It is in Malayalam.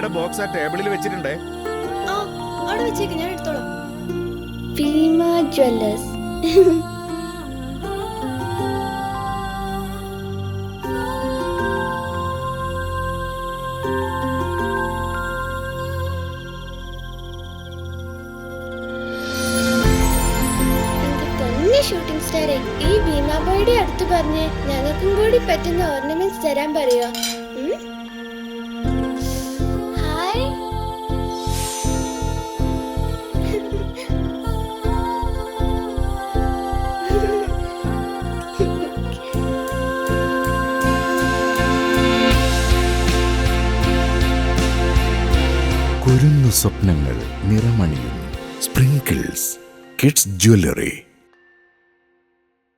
വീണയുടെ ബോക്സ് ആ ടേബിളിൽ വെച്ചിട്ടുണ്ടേ. ആ അവിടെ വെച്ചേക്ക്, ഞാൻ എടുത്തോളാം. ഭീമ ജ്വല്ലേഴ്സ്. ഷൂട്ടിംഗ് സ്റ്റാറെ, ഈ ഭീമാബോയുടെ അടുത്ത് പറഞ്ഞ് ഞങ്ങൾക്കും കൂടി പറ്റുന്ന ഓർണമെന്റ്സ് തരാൻ പറയുക. ഹായ്. കുരുന്നു സ്വപ്നങ്ങൾ നിറമണിയും സ്പ്രിങ്കിൾസ് കിഡ്സ് ജ്വല്ലറി.